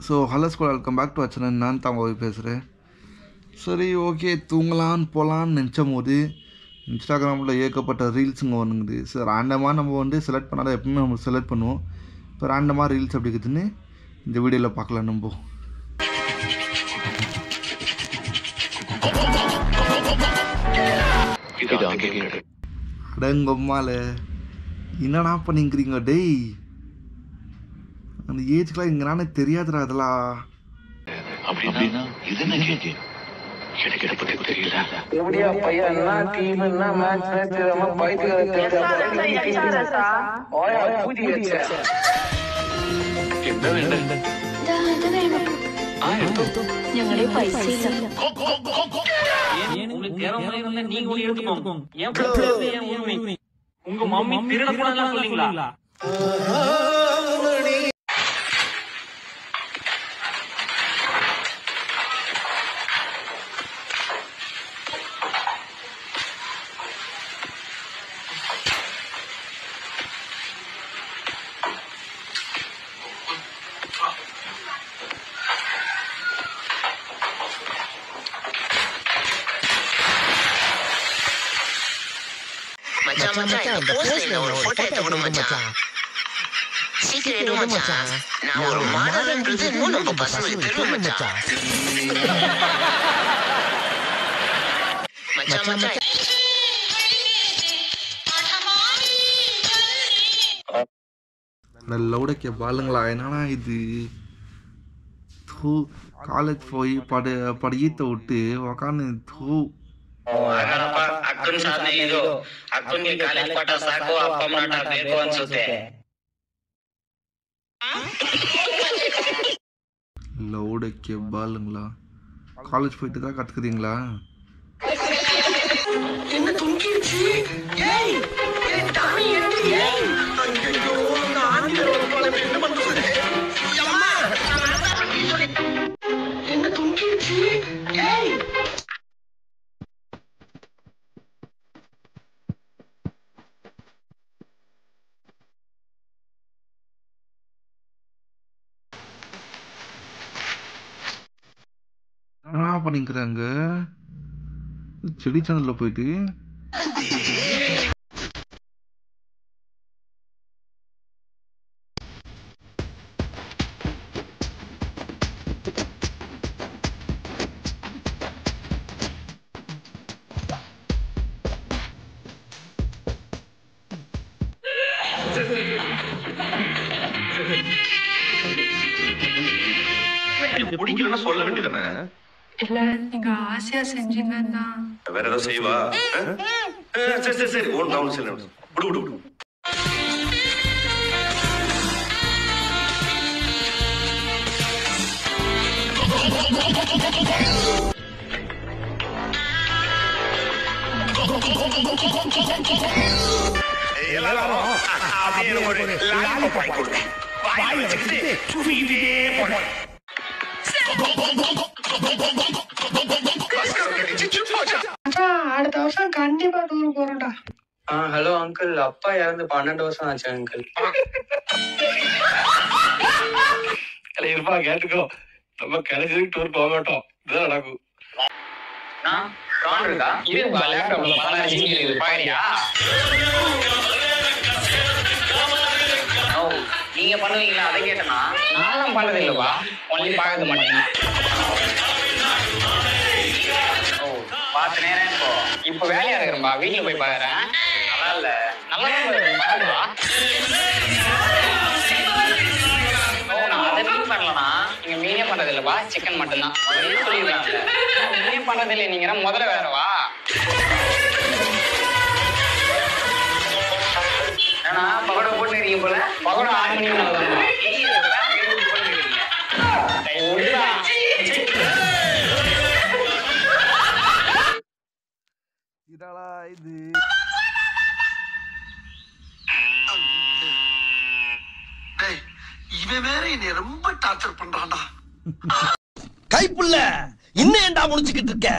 So hello school welcome back to அச்சனன். நான் தான் போய் பேசுகிறேன். சரி, ஓகே, தூங்கலான்னு போகலான்னு நினச்சும் போது இன்ஸ்டாகிராமில் ஏகப்பட்ட ரீல்ஸுங்க வந்துங்குது. சரி, ரேண்டமாக நம்ம செலக்ட் பண்ணாதான் எப்பவுமே நம்ம செலக்ட் பண்ணுவோம். இப்போ ரேண்டமாக ரீல்ஸ் எப்படி இருக்குதுன்னு இந்த வீடியோவில் பார்க்கலாம். நம்ம அடங்கம்மால என்னடா பண்ணிங்கிறீங்க டேய்? அந்த ஏஜ்க்கெலாம் இங்கே நானே தெரியாதுடா அதெல்லாம். அப்படின்னா இது என்ன கேக்கு? எனக்கு இதை பத்தி தெரியல. எப்படியா பையன் டீம்னா மேட்ச் தெரியாம എന്താ വേണ്ടത്? ഞങ്ങളെ പൈസ ഇല്ല. உங்க மம்மி திருடக்கூடாதுன்னு சொல்றீங்களா? மச்சான் இந்த போஸ்ட்ல ஒரு போட்டோ எடுத்து கொடு மச்சான். சீக்கிரம் எடு மச்சான். நான் ஒரு மாடல்ன்றது இன்னும் நம்ம பசங்களுக்கு தெரியும் மச்சான். மச்சான் லவுடக்கே பாலுங்களா? என்னன்னா இது காலேஜ் போய் படியத்தை விட்டு உக்காந்து ಅಕ್ಕನ್ ಸಾಧನೆ ಇದು. ಅಕ್ಕನ್ಗೆ ಕಾಲೇಜ್ ಪಾಠ ಸಾಕು, ಅಪ್ಪ ಅಮ್ಮ ಬೇಕು ಅನ್ಸುತ್ತೆ. லவுடக்கே பாலுங்களா? காலேஜ் போயிட்டு தான் கத்துக்குறீங்களா? என்ன துங்கிடுச்சு? ஏய் ஏய் தாமி எடுத்து ஏய் ஐயோ அந்த ஆண்டியோட போல என்ன பண்றது? அம்மா என்ன துங்கிடுச்சு? ஏய் என்ன பண்ணிக்கிறாங்க? செடி சேனல்ல போயிட்டு பிடிக்கலன்னு சொல்ல வேண்டியதானே? இல்ல, நீங்க ஆசையா செஞ்சீங்கன்னா வேற ஏதாவது செய்வா? சரி சரி சரி, ஒன்று நான் சொல்ல விடு விடு விடு. எல்லாரும் அப்படியே ஒரு லாலிபாப் வாங்கி கொடுங்க. வாயில வச்சுட்டு சுவிட்டே போடு. அடுத்த வருஷம் கண்டிப்பா டூர் போறோம்டா. ஹலோ அங்கிள், அப்பா இறந்து 12 வருஷம் ஆச்சு அங்கிள். இருப்பா கேட்டுக்கோ, நம்ம கடைசி டூர் போக மாட்டோம். இதுதான் நடக்கும். நீங்க பண்ணுவீங்களா? அதை கேட்டனா நானும் பண்ணது இல்லப்பா, ஒன்லி பார்க்க மாட்டேன். பார்த்து நேரம் இப்போ வேலையா இருக்கிறேன்பா, வீட்டுல போய் பாக்குறேன். நல்லா இல்ல, நல்லா பாருப்பா. நான் அதை மீன் பண்ணலனா நீங்க மீனே பண்றது இல்லப்பா, சிக்கன் மட்டும்தான் சொல்லிருக்காங்க. மீனே பண்றது இல்லை நீங்க முதல்ல வேறவா? ஏன்னா பகோடா போட்டு இருக்கீங்க போல. பகோடா 6 மணி நேரம் இது இவன் வேற என்னை ரொம்ப டார்ச்சர் பண்றான்டா. கைப்புள்ள இன்னும் ஏண்டா முடிச்சுக்கிட்டு இருக்க?